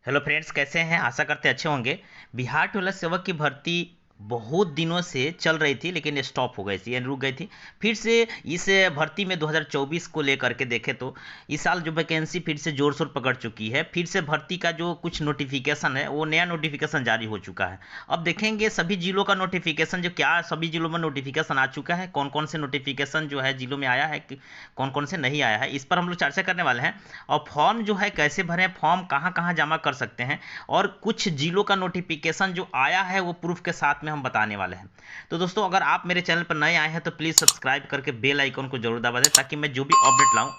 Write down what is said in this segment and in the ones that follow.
Hello friends, कैसे हैं? आशा करते अच्छे होंगे। बिहार टोला सेवक की भर्ती बहुत दिनों से चल रही थी, लेकिन स्टॉप हो गई थी यानी रुक गई थी। फिर से इस भर्ती में 2024 को लेकर के देखें तो इस साल जो वैकेंसी फिर से जोर शोर पकड़ चुकी है। फिर से भर्ती का जो कुछ नोटिफिकेशन है वो नया नोटिफिकेशन जारी हो चुका है। अब देखेंगे सभी जिलों का नोटिफिकेशन, जो क्या सभी जिलों में नोटिफिकेशन आ चुका है, कौन कौन से नोटिफिकेशन जो है जिलों में आया है, कौन कौन से नहीं आया है, इस पर हम लोग चर्चा करने वाले हैं। और फॉर्म जो है कैसे भरें, फॉर्म कहाँ कहाँ जमा कर सकते हैं, और कुछ जिलों का नोटिफिकेशन जो आया है वो प्रूफ के साथ में हम बताने वाले हैं। तो दोस्तों, अगर आप मेरे चैनल पर नए आए हैं तो प्लीज़ सब्सक्राइब करके बेल आइकन को जरूर दबा दें, ताकि मैं जो भी अपडेट लाऊं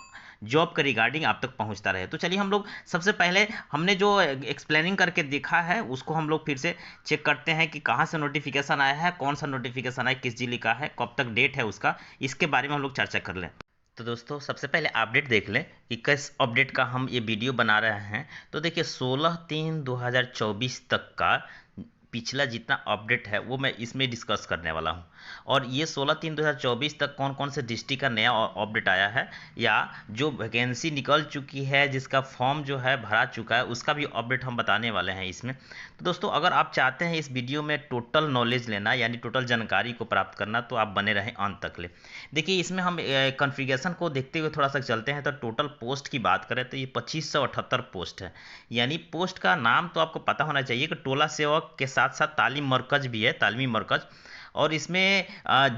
जॉब के रिगार्डिंग आप तक पहुंचता रहे। तो चलिए, हम लोग सबसे पहले हमने जो एक्सप्लेनिंग करके देखा है उसको हम लोग फिर से चेक करते हैं कि कहाँ से नोटिफिकेशन आया है, कौन सा नोटिफिकेशन आया, किस जिले का है, कब तक डेट है उसका, इसके बारे में हम लोग चर्चा कर लें। तो दोस्तों, सबसे पहले अपडेट देख लें कि किस अपडेट का हम ये वीडियो बना रहे हैं। तो देखिए, 16/3/2024 तक का पिछला जितना अपडेट है वो मैं इसमें डिस्कस करने वाला हूँ। और ये 16/3/2024 तक कौन कौन से डिस्ट्रिक्ट का नया अपडेट आया है, या जो वैकेंसी निकल चुकी है, जिसका फॉर्म जो है भरा चुका है, उसका भी अपडेट हम बताने वाले हैं इसमें। तो दोस्तों, अगर आप चाहते हैं इस वीडियो में टोटल नॉलेज लेना, यानी टोटल जानकारी को प्राप्त करना, तो आप बने रहें अंत तक ले। देखिए, इसमें हम कॉन्फ़िगरेशन को देखते हुए थोड़ा सा चलते हैं। तो टोटल पोस्ट की बात करें तो ये 2578 पोस्ट है। यानी पोस्ट का नाम तो आपको पता होना चाहिए कि टोला सेवक के साथ साथ तालीम मरकज भी है, तालीमी मरकज। और इसमें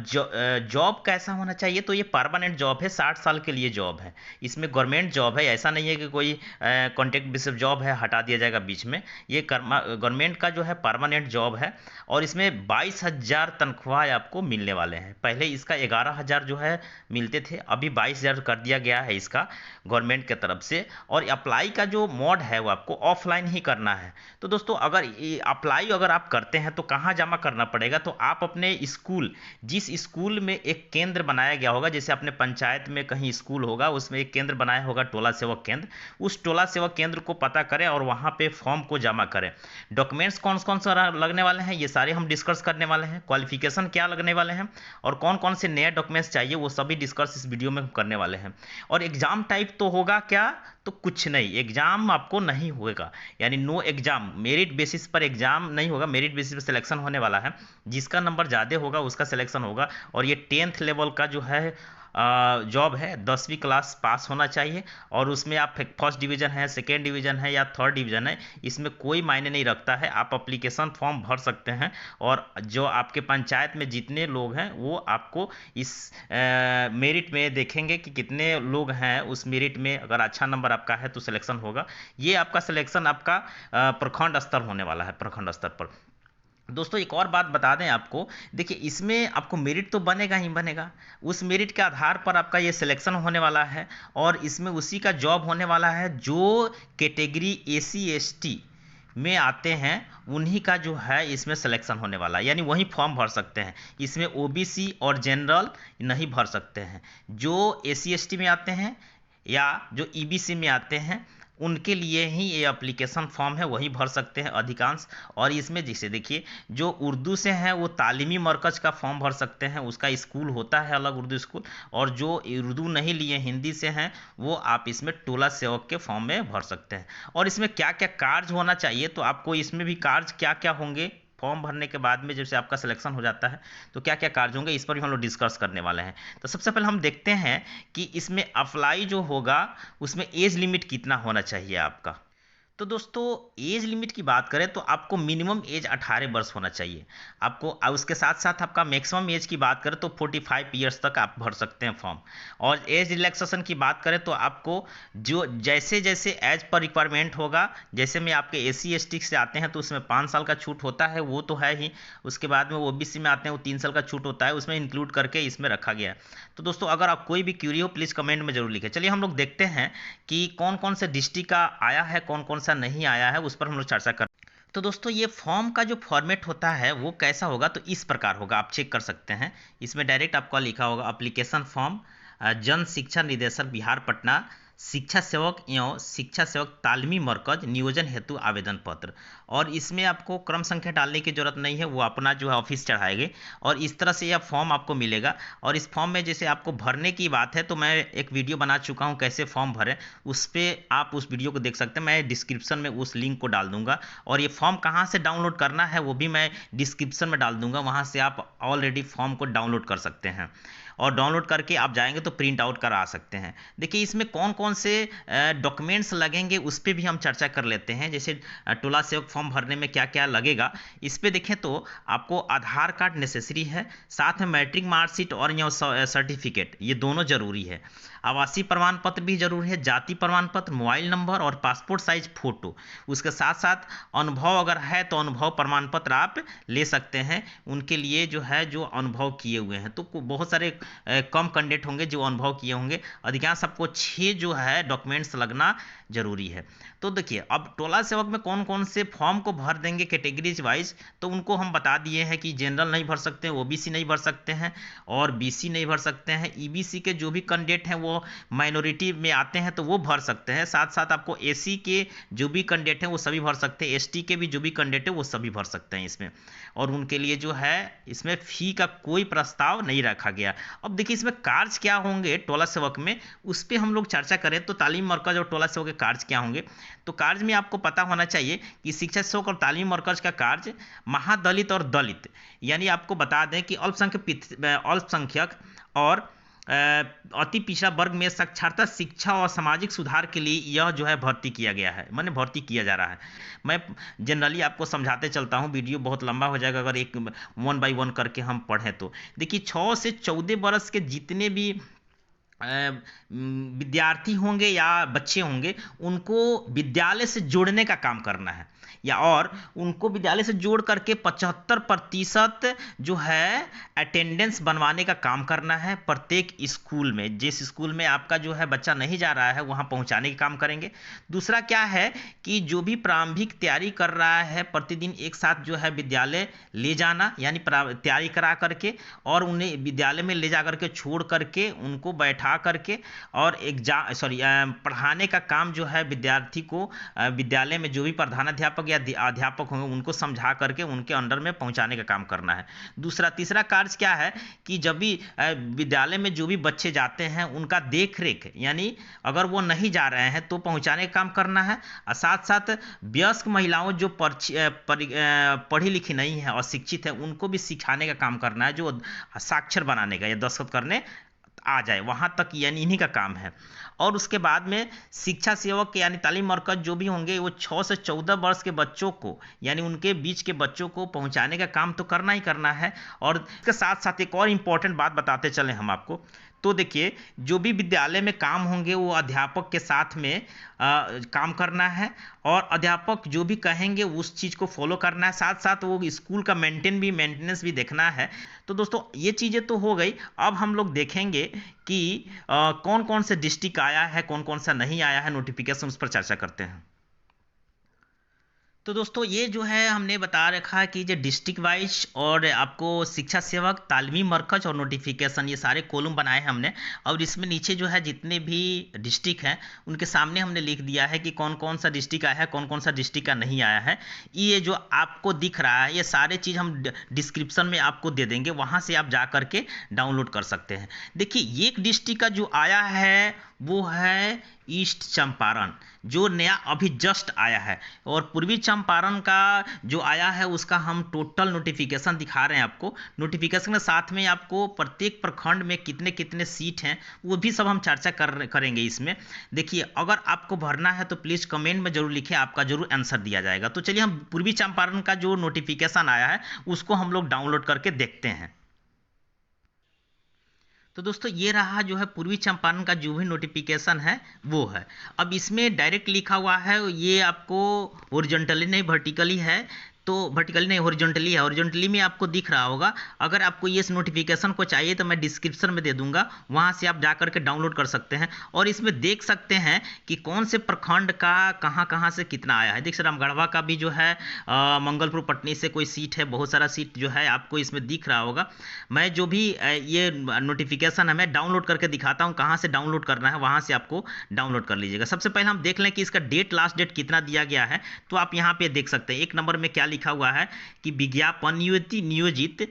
जॉब कैसा होना चाहिए, तो ये परमानेंट जॉब है, 60 साल के लिए जॉब है। इसमें गवर्नमेंट जॉब है, ऐसा नहीं है कि कोई कॉन्ट्रैक्ट बेसिस जॉब है हटा दिया जाएगा बीच में। ये गवर्नमेंट का जो है परमानेंट जॉब है। और इसमें 22,000 तनख्वाह आपको मिलने वाले हैं। पहले इसका 11,000 जो है मिलते थे, अभी 22,000 कर दिया गया है इसका गवर्नमेंट की तरफ से। और अप्लाई का जो मोड है वो आपको ऑफलाइन ही करना है। तो दोस्तों, अगर ये अप्लाई अगर आप करते हैं तो कहाँ जमा करना पड़ेगा, तो आप अपने स्कूल, जिस स्कूल में एक केंद्र बनाया गया होगा, जैसे अपने पंचायत में कहीं स्कूल होगा, उसमें एक केंद्र बनाया होगा टोला सेवक केंद्र, उस टोला सेवक केंद्र को पता करें और वहाँ पे फॉर्म को जमा करें। डॉक्यूमेंट्स कौन कौन सा लगने वाले हैं ये सारे हम डिस्कस करने वाले हैं। क्वालिफिकेशन क्या लगने वाले हैं और कौन कौन से नए डॉक्यूमेंट्स चाहिए वो सभी डिस्कस इस वीडियो में हम करने वाले हैं। और एग्जाम टाइप तो होगा क्या, तो कुछ नहीं, एग्जाम आपको नहीं होगा। यानी नो एग्जाम, मेरिट बेसिस पर एग्जाम नहीं होगा, मेरिट बेसिस पर सिलेक्शन होने वाला है। जिसका नंबर ज़्यादा होगा उसका सिलेक्शन होगा। और ये 10th लेवल का जो है जॉब है, 10वीं क्लास पास होना चाहिए। और उसमें आप फर्स्ट डिवीज़न है, सेकेंड डिवीज़न है या थर्ड डिवीज़न है, इसमें कोई मायने नहीं रखता है। आप अप्लीकेशन फॉर्म भर सकते हैं और जो आपके पंचायत में जितने लोग हैं वो आपको इस मेरिट में देखेंगे कि कितने लोग हैं उस मेरिट में। अगर अच्छा नंबर आपका है तो सिलेक्शन होगा। ये आपका सिलेक्शन आपका प्रखंड स्तर होने वाला है, प्रखंड स्तर पर। दोस्तों, एक और बात बता दें आपको। देखिए, इसमें आपको मेरिट तो बनेगा ही बनेगा, उस मेरिट के आधार पर आपका ये सिलेक्शन होने वाला है। और इसमें उसी का जॉब होने वाला है जो कैटेगरी SC ST में आते हैं, उन्हीं का जो है इसमें सिलेक्शन होने वाला है। यानी वही फॉर्म भर सकते हैं, इसमें OBC और जनरल नहीं भर सकते हैं। जो SC ST में आते हैं या जो EBC में आते हैं, उनके लिए ही ये एप्लीकेशन फॉर्म है, वही भर सकते हैं अधिकांश। और इसमें जैसे देखिए, जो उर्दू से हैं वो तालीमी मरकज का फॉर्म भर सकते हैं, उसका स्कूल होता है अलग, उर्दू स्कूल। और जो उर्दू नहीं लिए हिंदी से हैं, वो आप इसमें टोला सेवक के फॉर्म में भर सकते हैं। और इसमें क्या क्या कार्य होना चाहिए, तो आपको इसमें भी कार्य क्या क्या होंगे फॉर्म भरने के बाद में, जैसे आपका सिलेक्शन हो जाता है तो क्या क्या कार्य होंगे, इस पर भी हम लोग डिस्कस करने वाले हैं। तो सबसे पहले हम देखते हैं कि इसमें अप्लाई जो होगा उसमें एज लिमिट कितना होना चाहिए आपका। तो दोस्तों, एज लिमिट की बात करें तो आपको मिनिमम एज 18 वर्ष होना चाहिए आपको। उसके साथ साथ आपका मैक्सिमम एज की बात करें तो 45 ईयर्स तक आप भर सकते हैं फॉर्म। और एज रिलैक्सेशन की बात करें तो आपको जो जैसे जैसे एज पर रिक्वायरमेंट होगा, जैसे में आपके SC ST से आते हैं तो उसमें 5 साल का छूट होता है, वो तो है ही। उसके बाद में OBC में आते हैं वो 3 साल का छूट होता है, उसमें इंक्लूड करके इसमें रखा गया है। तो दोस्तों, अगर आप कोई भी क्यूरी हो प्लीज़ कमेंट में जरूर लिखें। चलिए, हम लोग देखते हैं कि कौन कौन से डिस्ट्रिक्ट का आया है, कौन कौन सा नहीं आया है, उस पर हम लोग चर्चा कर। तो दोस्तों, ये फॉर्म का जो फॉर्मेट होता है वो कैसा होगा, तो इस प्रकार होगा, आप चेक कर सकते हैं। इसमें डायरेक्ट आपका लिखा होगा एप्लीकेशन फॉर्म, जन शिक्षा निदेशक बिहार पटना शिक्षा सेवक एवं शिक्षा सेवक तालीमी मरकज नियोजन हेतु आवेदन पत्र। और इसमें आपको क्रम संख्या डालने की जरूरत नहीं है, वो अपना जो है ऑफिस चढ़ाएंगे और इस तरह से यह फॉर्म आपको मिलेगा। और इस फॉर्म में जैसे आपको भरने की बात है तो मैं एक वीडियो बना चुका हूँ कैसे फॉर्म भरें, उस पर आप उस वीडियो को देख सकते हैं। मैं डिस्क्रिप्शन में उस लिंक को डाल दूंगा और ये फॉर्म कहाँ से डाउनलोड करना है वो भी मैं डिस्क्रिप्शन में डाल दूंगा, वहाँ से आप ऑलरेडी फॉर्म को डाउनलोड कर सकते हैं और डाउनलोड करके आप जाएंगे तो प्रिंट आउट करा सकते हैं। देखिए इसमें कौन कौन से डॉक्यूमेंट्स लगेंगे उस पर भी हम चर्चा कर लेते हैं। जैसे टोला सेवक फॉर्म भरने में क्या क्या लगेगा इस पर देखें तो आपको आधार कार्ड नेसेसरी है, साथ में मैट्रिक मार्कशीट और यह सर्टिफिकेट, ये दोनों जरूरी है। आवासीय प्रमाण पत्र भी जरूरी है, जाति प्रमाण पत्र, मोबाइल नंबर और पासपोर्ट साइज फोटो। उसके साथ साथ अनुभव अगर है तो अनुभव प्रमाण पत्र आप ले सकते हैं, उनके लिए जो है जो अनुभव किए हुए हैं। तो बहुत सारे कम कैंडिडेट होंगे जो अनुभव किए होंगे, अधिकांश आपको 6 जो है डॉक्यूमेंट्स लगना जरूरी है। तो देखिए अब टोला सेवक में कौन कौन से फॉर्म को भर देंगे कैटेगरीज वाइज, तो उनको हम बता दिए हैं कि जनरल नहीं भर सकते हैं, ओबीसी नहीं भर सकते हैं और बीसी नहीं भर सकते हैं। ईबीसी के जो भी कैंडिडेट हैं वो माइनॉरिटी में आते हैं तो वो भर सकते हैं। साथ साथ आपको एसी के जो भी कैंडिडेट हैं वो सभी भर सकते हैं, एसटी के भी जो भी कैंडिडेट है वो सभी भर सकते हैं इसमें। और उनके लिए जो है इसमें फी का कोई प्रस्ताव नहीं रखा गया। अब देखिए इसमें कार्य क्या होंगे टोला सेवक में, उस पर हम लोग चर्चा करें तो तालीम मरकज और टोला सेवक के कार्य क्या होंगे। तो कार्य में आपको पता होना चाहिए कि शिक्षा सेवक और तालीम मरकज का कार्य महादलित और दलित, यानी आपको बता दें कि अल्पसंख्यक और अति पिछड़ा वर्ग में साक्षरता, शिक्षा और सामाजिक सुधार के लिए यह जो है भर्ती किया गया है, माने भर्ती किया जा रहा है। मैं जनरली आपको समझाते चलता हूँ, वीडियो बहुत लंबा हो जाएगा अगर एक 1 बाय 1 करके हम पढ़ें तो। देखिए 6 से 14 वर्ष के जितने भी विद्यार्थी होंगे या बच्चे होंगे उनको विद्यालय से जोड़ने का काम करना है, या और उनको विद्यालय से जोड़ करके 75% जो है अटेंडेंस बनवाने का काम करना है प्रत्येक स्कूल में। जिस स्कूल में आपका जो है बच्चा नहीं जा रहा है वहाँ पहुँचाने का काम करेंगे। दूसरा क्या है कि जो भी प्रारंभिक तैयारी कर रहा है प्रतिदिन एक साथ जो है विद्यालय ले जाना, यानी तैयारी करा करके और उन्हें विद्यालय में ले जा करके छोड़ करके उनको बैठा करके और पढ़ाने का काम जो है विद्यार्थी को विद्यालय में जो भी प्रधानाध्यापक या अध्यापक होंगे उनको समझा करके उनके अंडर में पहुंचाने का काम करना है। तीसरा कार्य क्या है कि जब भी विद्यालय में जो भी बच्चे जाते हैं उनका देख रेख, यानी अगर वो नहीं जा रहे हैं तो पहुंचाने का काम करना है। और साथ साथ वयस्क महिलाओं जो पढ़ी लिखी नहीं है और शिक्षित है उनको भी सिखाने का काम करना है, जो साक्षर बनाने का या दस्तखत करने आ जाए वहाँ तक, यानी इन्हीं का काम है। और उसके बाद में शिक्षा सेवक यानी तालीम मरकज जो भी होंगे वो 6 से 14 वर्ष के बच्चों को, यानी उनके बीच के बच्चों को पहुंचाने का काम तो करना ही करना है। और इसके साथ साथ एक और इम्पॉर्टेंट बात बताते चलें हम आपको, तो देखिए जो भी विद्यालय में काम होंगे वो अध्यापक के साथ में काम करना है और अध्यापक जो भी कहेंगे उस चीज़ को फॉलो करना है। साथ साथ वो स्कूल का मेंटेनेंस भी देखना है। तो दोस्तों ये चीज़ें तो हो गई। अब हम लोग देखेंगे कि कौन कौन से डिस्ट्रिक्ट आया है, कौन कौन सा नहीं आया है नोटिफिकेशन, उस पर चर्चा करते हैं। तो दोस्तों ये जो है हमने बता रखा है कि जो डिस्ट्रिक्ट वाइज और आपको शिक्षा सेवक, तालीमी मरकज और नोटिफिकेशन, ये सारे कॉलम बनाए हैं हमने। और इसमें नीचे जो है जितने भी डिस्ट्रिक्ट हैं उनके सामने हमने लिख दिया है कि कौन कौन सा डिस्ट्रिक्ट आया है, कौन कौन सा डिस्ट्रिक्ट का नहीं आया है। ये जो आपको दिख रहा है ये सारे चीज़ हम डिस्क्रिप्शन में आपको दे देंगे, वहाँ से आप जा करके डाउनलोड कर सकते हैं। देखिए एक डिस्ट्रिक्ट का जो आया है वो है ईस्ट चंपारण, जो नया अभी जस्ट आया है। और पूर्वी चंपारण का जो आया है उसका हम टोटल नोटिफिकेशन दिखा रहे हैं आपको। नोटिफिकेशन के साथ में आपको प्रत्येक प्रखंड में कितने कितने सीट हैं वो भी सब हम चर्चा करेंगे इसमें। देखिए अगर आपको भरना है तो प्लीज़ कमेंट में जरूर लिखें, आपका जरूर आंसर दिया जाएगा। तो चलिए हम पूर्वी चंपारण का जो नोटिफिकेशन आया है उसको हम लोग डाउनलोड करके देखते हैं। तो दोस्तों ये रहा जो है पूर्वी चंपारण का जो भी नोटिफिकेशन है वो है। अब इसमें डायरेक्ट लिखा हुआ है, ये आपको ओरिजेंटली नहीं वर्टिकली है। तो वर्टिकली नहीं, हॉरिजॉन्टली है। हॉरिजॉन्टली में आपको दिख रहा होगा। अगर आपको ये नोटिफिकेशन को चाहिए तो मैं डिस्क्रिप्शन में दे दूंगा, वहाँ से आप जा करके डाउनलोड कर सकते हैं और इसमें देख सकते हैं कि कौन से प्रखंड का कहाँ कहाँ से कितना आया है। देख सकते रामगढ़वा का भी जो है मंगलपुर पटनी से कोई सीट है, बहुत सारा सीट जो है आपको इसमें दिख रहा होगा। मैं जो भी ये नोटिफिकेशन है मैं डाउनलोड करके दिखाता हूँ, कहाँ से डाउनलोड करना है वहाँ से आपको डाउनलोड कर लीजिएगा। सबसे पहले हम देख लें कि इसका डेट, लास्ट डेट कितना दिया गया है। तो आप यहाँ पे देख सकते हैं 1 नंबर में क्या लिखा हुआ है कि विज्ञापन नियोजित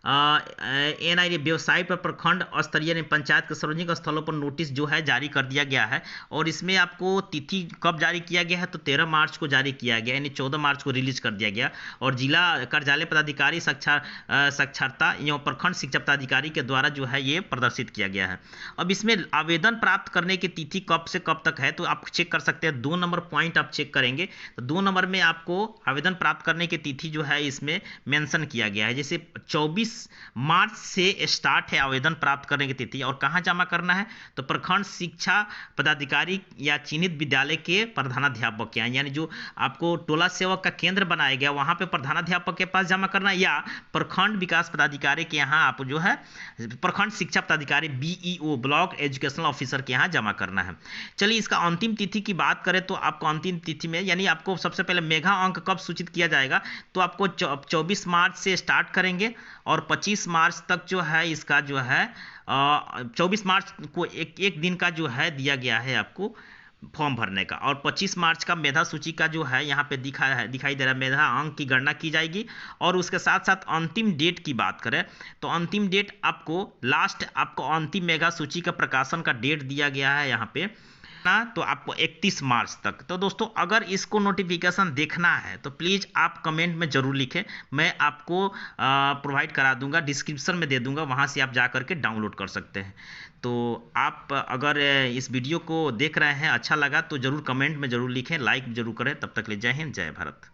एनआई व्यवसाय पर प्रखंड स्तरीय पंचायत के सार्वजनिक स्थलों पर नोटिस जो है जारी कर दिया गया है। और इसमें आपको तिथि कब जारी किया गया है तो 13 मार्च को जारी किया गया, यानी 14 मार्च को रिलीज कर दिया गया। और जिला कार्यालय पदाधिकारी साक्षरता एवं प्रखंड शिक्षा पदाधिकारी के द्वारा जो है ये प्रदर्शित किया गया है। अब इसमें आवेदन प्राप्त करने की तिथि कब से कब तक है तो आप चेक कर सकते हैं। 2 नंबर पॉइंट आप चेक करेंगे तो 2 नंबर में आपको आवेदन प्राप्त करने की तिथि जो है इसमें मेंशन किया गया है। जैसे 24 मार्च से स्टार्ट है आवेदन प्राप्त करने की तिथि। और कहाँ जमा करना है तो प्रखंड शिक्षा पदाधिकारी या चिन्हित विद्यालय के प्रधानाध्यापक के यहाँ, यानी जो आपको टोला सेवक का केंद्र बनाया गया वहाँ पे प्रधानाध्यापक के पास जमा करना है, या प्रखंड विकास पदाधिकारी के यहाँ आप जो है प्रखंड शिक्षा पदाधिकारी BEO ब्लॉक एजुकेशनल ऑफिसर के यहाँ जमा करना है। चलिए इसका अंतिम तिथि की बात करें तो आपको अंतिम तिथि में, यानी आपको सबसे पहले मेगा अंक कब सूचित किया जाएगा तो आपको 24 मार्च से स्टार्ट करेंगे और 25 मार्च तक जो है इसका जो है 24 मार्च को एक दिन का जो है दिया गया है आपको फॉर्म भरने का। और 25 मार्च का मेधा सूची का जो है यहाँ पे दिखाई दे रहा है, मेधा अंक की गणना की जाएगी। और उसके साथ साथ अंतिम डेट की बात करें तो अंतिम डेट आपको आपको अंतिम मेगा सूची का प्रकाशन का डेट दिया गया है यहाँ पे ना, तो आपको 31 मार्च तक। तो दोस्तों अगर इसको नोटिफिकेशन देखना है तो प्लीज़ आप कमेंट में ज़रूर लिखें, मैं आपको प्रोवाइड करा दूंगा, डिस्क्रिप्शन में दे दूंगा, वहाँ से आप जा करके डाउनलोड कर सकते हैं। तो आप अगर इस वीडियो को देख रहे हैं अच्छा लगा तो ज़रूर कमेंट में ज़रूर लिखें, लाइक ज़रूर करें। तब तक ले जय हिंद, जय भारत।